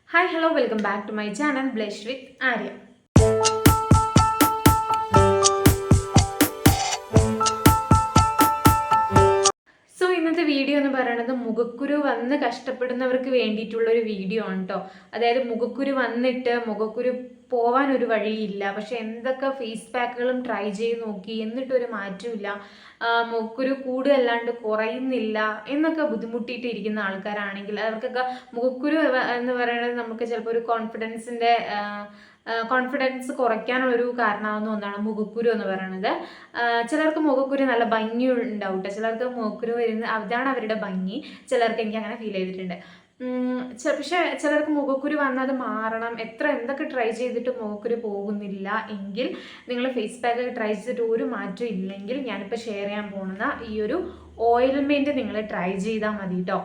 Hi, hello, welcome back to my channel Blush with Arya. So ഇന്നത്തെ video എന്ന് പറയുന്നത് മുഖക്കുരു വന്ന് കഷ്ടപ്പെടുന്നവർക്ക് വേണ്ടിയിട്ടുള്ള ഒരു വീഡിയോ ആണ് കേട്ടോ. അതായത് മുഖക്കുരു വന്നിട്ട് മുഖക്കുരു പോവാൻ ഒരു വഴിയില്ല, പക്ഷെ എന്തൊക്കെ ഫേസ് പാക്കുകളും ട്രൈ ചെയ്ത് നോക്കി എന്നിട്ടൊരു മാറ്റമില്ല, മുഖക്കുരു കൂടുതലല്ലാണ്ട് കുറയുന്നില്ല എന്നൊക്കെ ബുദ്ധിമുട്ടിയിട്ട് ഇരിക്കുന്ന ആൾക്കാരാണെങ്കിൽ അവർക്കൊക്കെ മുഖക്കുരു എന്ന് പറയുന്നത് നമുക്ക് ചിലപ്പോൾ ഒരു കോൺഫിഡൻസ് കുറയ്ക്കാനുള്ളൊരു കാരണമാകുന്ന ഒന്നാണ് മുഖക്കുരു എന്ന് പറയുന്നത്. ചിലർക്ക് മുഖക്കുരു നല്ല ഭംഗി ഉണ്ടാവും കേട്ടോ, ചിലർക്ക് മുഖക്കുരു വരുന്നത് അതാണ് അവരുടെ ഭംഗി. ചിലർക്ക് എനിക്ക് അങ്ങനെ ഫീൽ ചെയ്തിട്ടുണ്ട്. പക്ഷെ ചിലർക്ക് മുഖക്കുരു വന്നത് മാറണം, എന്തൊക്കെ ട്രൈ ചെയ്തിട്ട് മുഖക്കുരു പോകുന്നില്ല എങ്കിൽ നിങ്ങൾ ഫേസ് പാക്ക് ട്രൈ ചെയ്തിട്ട് ഒരു മാറ്റം ഇല്ലെങ്കിൽ ഞാനിപ്പോൾ ഷെയർ ചെയ്യാൻ പോകുന്ന ഈ ഒരു ഓയിൽമെൻറ്റ് നിങ്ങൾ ട്രൈ ചെയ്താൽ മതി കേട്ടോ.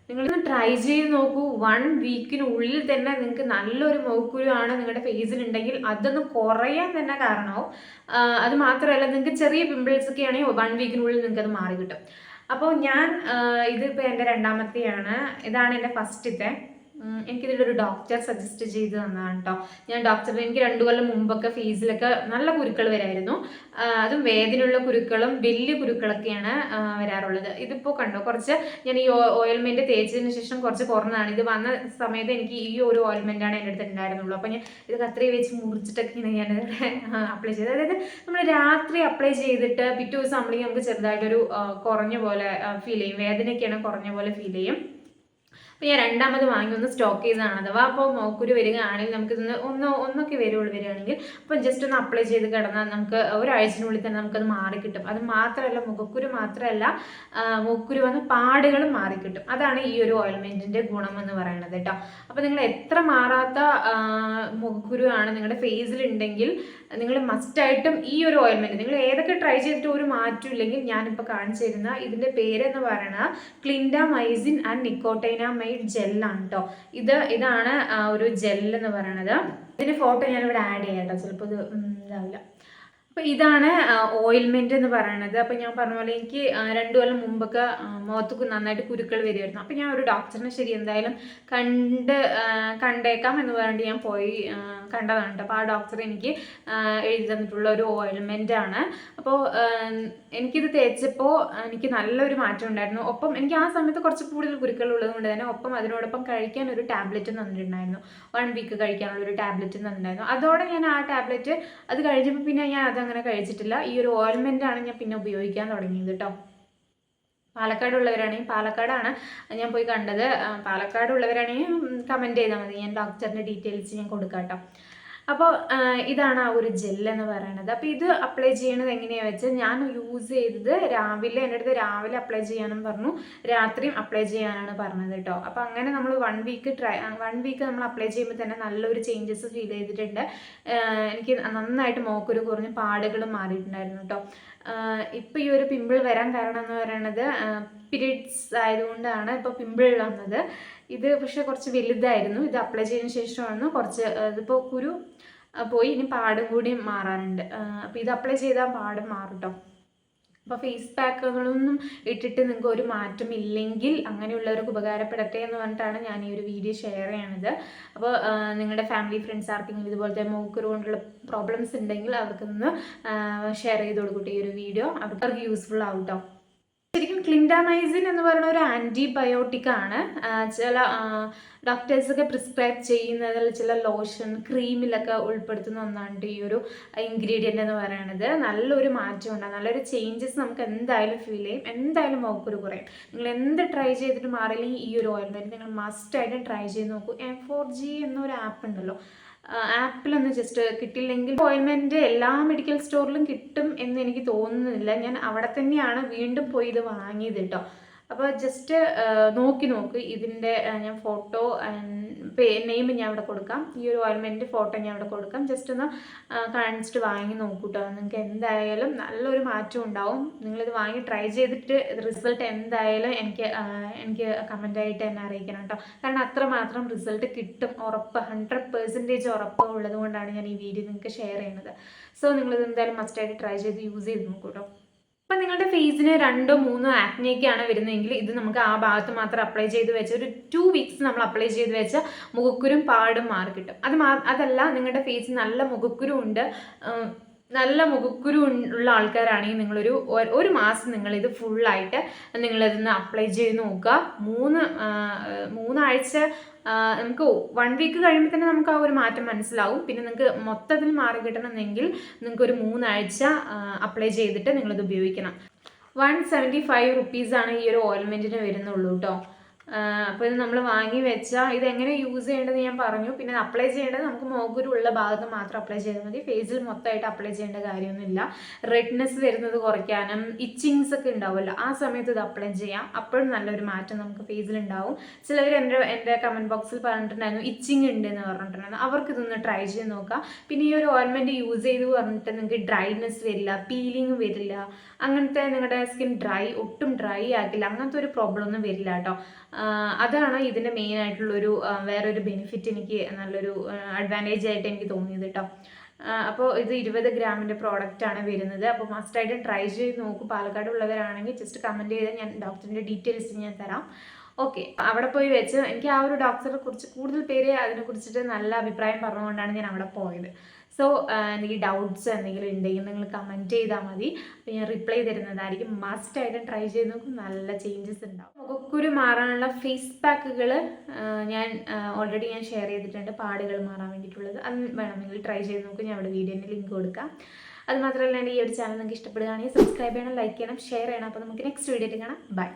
നിങ്ങളൊന്ന് ട്രൈ ചെയ്ത് നോക്കൂ. 1 വീക്കിനുള്ളിൽ തന്നെ നിങ്ങൾക്ക് നല്ലൊരു മുഖക്കുരു ആണ് നിങ്ങളുടെ ഫേസിലുണ്ടെങ്കിൽ അതൊന്ന് കുറയാൻ തന്നെ കാരണമാവും. അത് മാത്രമല്ല, നിങ്ങൾക്ക് ചെറിയ പിമ്പിൾസ് ഒക്കെ ആണെങ്കിൽ 1 വീക്കിനുള്ളിൽ നിങ്ങൾക്ക് അത് മാറി കിട്ടും. അപ്പോൾ ഇതിപ്പോൾ എൻ്റെ രണ്ടാമത്തെയാണ്. ഇതാണ് എൻ്റെ ഫസ്റ്റത്തെ. എനിക്കിതിലൊരു ഡോക്ടർ സജസ്റ്റ് ചെയ്ത് തന്നതാണ് കേട്ടോ. എനിക്ക് 2 കൊല്ലം മുമ്പൊക്കെ ഫേസിലൊക്കെ നല്ല കുരുക്കൾ വരായിരുന്നു. അതും വേദനയുള്ള കുരുക്കളും വലിയ കുരുക്കളൊക്കെയാണ് വരാറുള്ളത്. ഇതിപ്പോൾ കണ്ടോ, കുറച്ച് ഞാൻ ഈ ഓയിൽമെൻറ്റ് തേച്ചതിന് ശേഷം കുറച്ച് കുറഞ്ഞതാണ്. ഇത് വന്ന സമയത്ത് എനിക്ക് ഈ ഒരു ഓയിൽമെൻറ്റാണ് എൻ്റെ അടുത്ത് ഉണ്ടായിരുന്നുള്ളൂ. അപ്പോൾ ഞാൻ ഇത് കത്രിക വെച്ച് മുറിച്ചിട്ടൊക്കെയാണ് ഞാൻ അപ്ലൈ ചെയ്തത്. അതായത് നമ്മൾ രാത്രി അപ്ലൈ ചെയ്തിട്ട് പിറ്റേ ദിവസം ആകുമ്പോഴേക്കും നമുക്ക് ചെറുതായിട്ടൊരു കുറഞ്ഞ പോലെ ഫീൽ ചെയ്യും, വേദനയൊക്കെയാണ് കുറഞ്ഞ പോലെ ഫീൽ ചെയ്യും. അപ്പോൾ ഞാൻ രണ്ടാമത് വാങ്ങി ഒന്ന് സ്റ്റോക്ക് ചെയ്തതാണ്. അഥവാ അപ്പോൾ മുഖക്കുരു വരികയാണെങ്കിൽ നമുക്കിതൊന്ന് ഒന്നൊക്കെ വരികയാണെങ്കിൽ അപ്പം ജസ്റ്റ് ഒന്ന് അപ്ലൈ ചെയ്ത് കിടന്നാൽ നമുക്ക് ഒരാഴ്ചനുള്ളിൽ തന്നെ നമുക്കത് മാറിക്കിട്ടും. അത് മാത്രമല്ല, മുഖക്കുരു മാത്രമല്ല, മുഖക്കുരു വന്ന പാടുകളും മാറിക്കിട്ടും. അതാണ് ഈ ഒരു ഓയിൽമെൻറ്റിൻ്റെ ഗുണം എന്ന് പറയുന്നത് കേട്ടോ. അപ്പോൾ നിങ്ങൾ എത്ര മാറാത്ത മുഖക്കുരു ആണ് നിങ്ങളുടെ ഫേസിലുണ്ടെങ്കിൽ നിങ്ങൾ മസ്റ്റായിട്ടും ഈ ഒരു ഓയിൽമെൻറ്റ് നിങ്ങൾ ഏതൊക്കെ ട്രൈ ചെയ്തിട്ട് ഒരു മാറ്റം ഇല്ലെങ്കിൽ ഞാനിപ്പോൾ കാണിച്ചു തരുന്ന ഇതിൻ്റെ പേരെന്ന് പറയുന്നത് ക്ലിൻഡാമൈസിൻ ആൻഡ് നിക്കോട്ടൈനാമൈഡ് ജെല്ലാണ് കേട്ടോ. ഇതാണ് ഒരു ജെല്ലെന്ന് പറയുന്നത്. ഇതിൻ്റെ ഫോട്ടോ ഞാനിവിടെ ആഡ് ചെയ്യാം കേട്ടോ, ചിലപ്പോൾ ഇത് ഇതാവില്ല. അപ്പോൾ ഇതാണ് ഓയിൽമെൻറ്റ് എന്ന് പറയുന്നത്. അപ്പോൾ ഞാൻ പറഞ്ഞ പോലെ എനിക്ക് 2 കൊല്ലം മുമ്പൊക്കെ മുഖത്തൊക്കെ നന്നായിട്ട് കുരുക്കൾ വരുമായിരുന്നു. അപ്പോൾ ഞാൻ ഒരു ഡോക്ടറിനെ ശരി എന്തായാലും കണ്ടേക്കാം എന്ന് പറഞ്ഞിട്ട് ഞാൻ പോയി കണ്ടതാണ് കേട്ടോ. അപ്പോൾ ആ ഡോക്ടർ എനിക്ക് എഴുതി തന്നിട്ടുള്ള ഒരു ഓയിൽമെൻ്റ് ആണ്. അപ്പോൾ എനിക്കിത് തേച്ചപ്പോൾ എനിക്ക് നല്ലൊരു മാറ്റം ഉണ്ടായിരുന്നു. ഒപ്പം എനിക്ക് ആ സമയത്ത് കുറച്ച് കൂടുതൽ കുരുക്കൾ ഉള്ളത് കൊണ്ട് തന്നെ അതിനോടൊപ്പം കഴിക്കാൻ ഒരു ടാബ്ലറ്റ് തന്നിട്ടുണ്ടായിരുന്നു. 1 വീക്ക് കഴിക്കാനുള്ള ഒരു ടാബ്ലറ്റ് തന്നിട്ടുണ്ടായിരുന്നു. അതോടെ ഞാൻ ആ ടാബ്ലറ്റ് അത് കഴിഞ്ഞപ്പോൾ പിന്നെ ഞാൻ അതങ്ങനെ കഴിച്ചിട്ടില്ല. ഈ ഒരു ഓയിൽമെൻ്റ് ആണ് ഞാൻ പിന്നെ ഉപയോഗിക്കാൻ തുടങ്ങിയത് കേട്ടോ. പാലക്കാടുള്ളവരാണെങ്കിൽ പാലക്കാടാണ് ഞാൻ പോയി കണ്ടത്. പാലക്കാടുള്ളവരാണെങ്കിൽ കമൻറ്റ് ചെയ്താൽ മതി, ഞാൻ ഡോക്ടറിൻ്റെ ഡീറ്റെയിൽസ് ഞാൻ കൊടുക്കാം കേട്ടോ. അപ്പോൾ ഇതാണ് ആ ഒരു ജെല്ലെന്ന് പറയുന്നത്. അപ്പോൾ ഇത് അപ്ലൈ ചെയ്യണത് എങ്ങനെയാണെന്ന് വെച്ചാൽ ഞാൻ യൂസ് ചെയ്തത് രാവിലെ, എൻ്റെ അടുത്ത് രാവിലെ അപ്ലൈ ചെയ്യാനും പറഞ്ഞു, രാത്രിയും അപ്ലൈ ചെയ്യാനാണ് പറഞ്ഞത് കേട്ടോ. അപ്പോൾ അങ്ങനെ നമ്മൾ 1 വീക്ക് നമ്മൾ അപ്ലൈ ചെയ്യുമ്പോൾ തന്നെ നല്ലൊരു ചേഞ്ചസ് ഫീൽ ചെയ്തിട്ടുണ്ട്. എനിക്ക് നന്നായിട്ട് മുഖക്കുരു കുറഞ്ഞ് പാടുകളും മാറിയിട്ടുണ്ടായിരുന്നു കേട്ടോ. ഇപ്പോൾ ഈ ഒരു പിമ്പിൾ വരാൻ കാരണം എന്ന് പറയുന്നത് പീരിയഡ്സ് ആയതുകൊണ്ടാണ് ഇപ്പോൾ പിമ്പിൾ വന്നത്. ഇത് പക്ഷേ കുറച്ച് വലുതായിരുന്നു. ഇത് അപ്ലൈ ചെയ്തതിന് ശേഷമാണ് ഇതിപ്പോൾ കുരു പോയി, ഇനി പാടും കൂടി മാറാനുണ്ട്. അപ്പോൾ ഇത് അപ്ലൈ ചെയ്താൽ പാടും മാറും കേട്ടോ. അപ്പോൾ ഫേസ് പാക്കുകളൊന്നും ഇട്ടിട്ട് നിങ്ങൾക്ക് ഒരു മാറ്റം ഇല്ലെങ്കിൽ അങ്ങനെയുള്ളവർക്ക് ഉപകാരപ്പെടട്ടെ എന്ന് പറഞ്ഞിട്ടാണ് ഞാൻ ഈ ഒരു വീഡിയോ ഷെയർ ചെയ്യണത്. അപ്പോൾ നിങ്ങളുടെ ഫാമിലി ഫ്രണ്ട്സ് ആർക്കെങ്കിലും ഇതുപോലത്തെ മുഖക്കുരു കൊണ്ടുള്ള പ്രോബ്ലംസ് ഉണ്ടെങ്കിൽ അവർക്കൊന്ന് ഷെയർ ചെയ്ത് കൊടുക്കട്ടെ ഈ ഒരു വീഡിയോ, അവർക്ക് യൂസ്ഫുൾ ആവും കേട്ടോ. ശരിക്കും ക്ലിൻഡാമൈസിൻ എന്ന് പറയുന്ന ഒരു ആൻറ്റിബയോട്ടിക് ആണ്. ചില ഡോക്ടേഴ്സൊക്കെ പ്രിസ്ക്രൈബ് ചെയ്യുന്നതിൽ ചില ലോഷൻ ക്രീമിലൊക്കെ ഉൾപ്പെടുത്തുന്ന ഒന്നാണ് ഈ ഒരു ഇൻഗ്രീഡിയൻ്റ് എന്ന് പറയുന്നത്. നല്ലൊരു മാറ്റം ഉണ്ടാകും, നല്ലൊരു ചേഞ്ചസ് നമുക്ക് എന്തായാലും ഫീൽ ചെയ്യും, എന്തായാലും മുഖക്കുരു കുറയും. നിങ്ങൾ എന്ത് ട്രൈ ചെയ്തിട്ട് മാറിയില്ലെങ്കിൽ ഈ ഒരു ഓയിൽമെൻറ്റ് നിങ്ങൾ മസ്റ്റായിട്ട് ട്രൈ ചെയ്ത് നോക്കൂ. M4G എന്നൊരു ആപ്പ് ഉണ്ടല്ലോ, ആപ്പിലൊന്ന് ജസ്റ്റ് കിട്ടില്ലെങ്കിൽ ഓയിൽമെൻറ്റ് എല്ലാ മെഡിക്കൽ സ്റ്റോറിലും കിട്ടും എന്ന് എനിക്ക് തോന്നുന്നില്ല. ഞാൻ അവിടെ തന്നെയാണ് വീണ്ടും പോയി ഇത് വാങ്ങിയത് കേട്ടോ. അപ്പോൾ ജസ്റ്റ് നോക്ക് ഇതിൻ്റെ ഞാൻ ഫോട്ടോ നെയിം ഞാൻ ഇവിടെ കൊടുക്കാം, ഈ ഒരു ഓയിൽമെൻറ്റ് ഫോട്ടോ ഞാൻ ഇവിടെ കൊടുക്കാം. ജസ്റ്റ് ഒന്ന് കാണിച്ചിട്ട് വാങ്ങി നോക്കൂ കേട്ടോ. നിങ്ങൾക്ക് എന്തായാലും നല്ലൊരു മാറ്റം ഉണ്ടാവും. നിങ്ങളിത് വാങ്ങി ട്രൈ ചെയ്തിട്ട് റിസൾട്ട് എന്തായാലും എനിക്ക് കമൻറ്റായിട്ട് തന്നെ അറിയിക്കണം കേട്ടോ. കാരണം അത്രമാത്രം റിസൾട്ട് കിട്ടും, ഉറപ്പ്, 100% ഉറപ്പ് ഉള്ളത് കൊണ്ടാണ് ഞാൻ ഈ വീഡിയോ നിങ്ങൾക്ക് ഷെയർ ചെയ്യുന്നത്. സോ നിങ്ങളിത് എന്തായാലും മസ്റ്റായിട്ട് ട്രൈ ചെയ്ത് യൂസ് ചെയ്ത് നോക്കൂ കേട്ടോ. അപ്പം നിങ്ങളുടെ ഫേസിന് 2-3 ആക്നെയൊക്കെയാണ് വരുന്നതെങ്കിൽ ഇത് നമുക്ക് ആ ഭാഗത്ത് മാത്രം അപ്ലൈ ചെയ്ത് വെച്ച് ഒരു 2 വീക്സ് നമ്മൾ അപ്ലൈ ചെയ്ത് വെച്ചാൽ മുഖക്കുരും പാടും മാറി കിട്ടും. അതല്ല നിങ്ങളുടെ ഫേസിൽ നല്ല മുഖക്കുരു ഉണ്ട്, നല്ല മുഖക്കുരു ഉള്ള ആൾക്കാരാണെങ്കിൽ ഒരു മാസം നിങ്ങളിത് ഫുള്ളായിട്ട് നിങ്ങളിതൊന്ന് അപ്ലൈ ചെയ്ത് നോക്കുക. 3 ആഴ്ച നമുക്ക് 1 വീക്ക് കഴിയുമ്പോൾ തന്നെ നമുക്ക് ആ ഒരു മാറ്റം മനസ്സിലാവും. പിന്നെ നിങ്ങൾക്ക് മൊത്തത്തിൽ മാറി കിട്ടണമെന്നെങ്കിൽ നിങ്ങൾക്കൊരു 3 ആഴ്ച അപ്ലൈ ചെയ്തിട്ട് നിങ്ങളിത് ഉപയോഗിക്കണം. 175 റുപ്പീസാണ് ഈ ഒരു ഓയിൽമെൻറ്റിന് വരുന്നുള്ളൂ കേട്ടോ. അപ്പോൾ ഇത് നമ്മൾ വാങ്ങി വെച്ചാൽ ഇതെങ്ങനെ യൂസ് ചെയ്യേണ്ടതെന്ന് ഞാൻ പറഞ്ഞു. പിന്നെ അപ്ലൈ ചെയ്യേണ്ടത് നമുക്ക് മുഖക്കുരു ഉള്ള ഭാഗത്ത് മാത്രം അപ്ലൈ ചെയ്താൽ മതി. ഫേസിൽ മൊത്തമായിട്ട് അപ്ലൈ ചെയ്യേണ്ട കാര്യമൊന്നുമില്ല. റെഡ്നെസ് വരുന്നത് കുറയ്ക്കാനും ഇച്ചിങ്സ് ഒക്കെ ഉണ്ടാവുമല്ലോ, ആ സമയത്ത് ഇത് അപ്ലൈ ചെയ്യാം. അപ്പോഴും നല്ലൊരു മാറ്റം നമുക്ക് ഫേസിലുണ്ടാവും. ചിലവർ എൻ്റെ കമൻറ്റ് ബോക്സിൽ പറഞ്ഞിട്ടുണ്ടായിരുന്നു ഇച്ചിങ് ഉണ്ട് എന്ന് പറഞ്ഞിട്ടുണ്ടായിരുന്നു. അവർക്ക് ഇതൊന്ന് ട്രൈ ചെയ്ത് നോക്കാം. പിന്നെ ഈ ഒരു ഓയിൽമെൻറ്റ് യൂസ് ചെയ്ത് പറഞ്ഞിട്ട് നിങ്ങൾക്ക് ഡ്രൈനെസ് വരില്ല, പീലിംഗ് വരില്ല, അങ്ങനത്തെ നിങ്ങളുടെ സ്കിൻ ഒട്ടും ഡ്രൈ ആക്കില്ല, അങ്ങനത്തെ ഒരു പ്രോബ്ലം ഒന്നും വരില്ല കേട്ടോ. അതാണ് ഇതിൻ്റെ മെയിൻ ആയിട്ടുള്ളൊരു വേറൊരു ബെനിഫിറ്റ്, എനിക്ക് നല്ലൊരു അഡ്വാൻറ്റേജ് ആയിട്ട് എനിക്ക് തോന്നിയത് കേട്ടോ. അപ്പോൾ ഇത് 20 ഗ്രാമിൻ്റെ പ്രോഡക്റ്റാണ് വരുന്നത്. അപ്പോൾ മസ്റ്റായിട്ട് ട്രൈ ചെയ്ത് നോക്കും. പാലക്കാട് ഉള്ളവരാണെങ്കിൽ ജസ്റ്റ് കമൻറ്റ് ചെയ്താൽ ഞാൻ ഡോക്ടറിൻ്റെ ഡീറ്റെയിൽസ് ഞാൻ തരാം. ഓക്കെ, അവിടെ പോയി വെച്ച് എനിക്ക് ആ ഒരു ഡോക്ടറെ കുറിച്ച് കൂടുതൽ പേര് അതിനെക്കുറിച്ചിട്ട് നല്ല അഭിപ്രായം പറഞ്ഞുകൊണ്ടാണ് ഞാൻ അവിടെ പോയത്. സോ എന്തെങ്കിലും ഡൗട്ട്സ് എന്തെങ്കിലും ഉണ്ടെങ്കിൽ നിങ്ങൾ കമൻറ്റ് ചെയ്താൽ മതി. അപ്പോൾ ഞാൻ റിപ്ലൈ തരുന്നതായിരിക്കും. മസ്റ്റായിട്ട് ട്രൈ ചെയ്ത് നോക്കും, നല്ല ചേഞ്ചസ് ഉണ്ടാവും. മുഖക്കുരു മാറാനുള്ള ഫേസ് പാക്കുകൾ ഞാൻ ഓൾറെഡി ഷെയർ ചെയ്തിട്ടുണ്ട്, പാടുകൾ മാറാൻ വേണ്ടിയിട്ടുള്ളത്. അത് വേണമെങ്കിൽ ട്രൈ ചെയ്ത് നോക്കും. ഞാൻ അവിടെ വീഡിയോൻ്റെ ലിങ്ക് കൊടുക്കാം. അത് മാത്രമല്ല ഈ ഒരു ചാനൽ നിങ്ങൾക്ക് ഇഷ്ടപ്പെടുകയാണെങ്കിൽ സബ്സ്ക്രൈബ് ചെയ്യണം, ലൈക്ക് ചെയ്യണം, ഷെയർ ചെയ്യണം. അപ്പോൾ നമുക്ക് നെക്സ്റ്റ് വീഡിയോയിൽ കാണാം. ബൈ.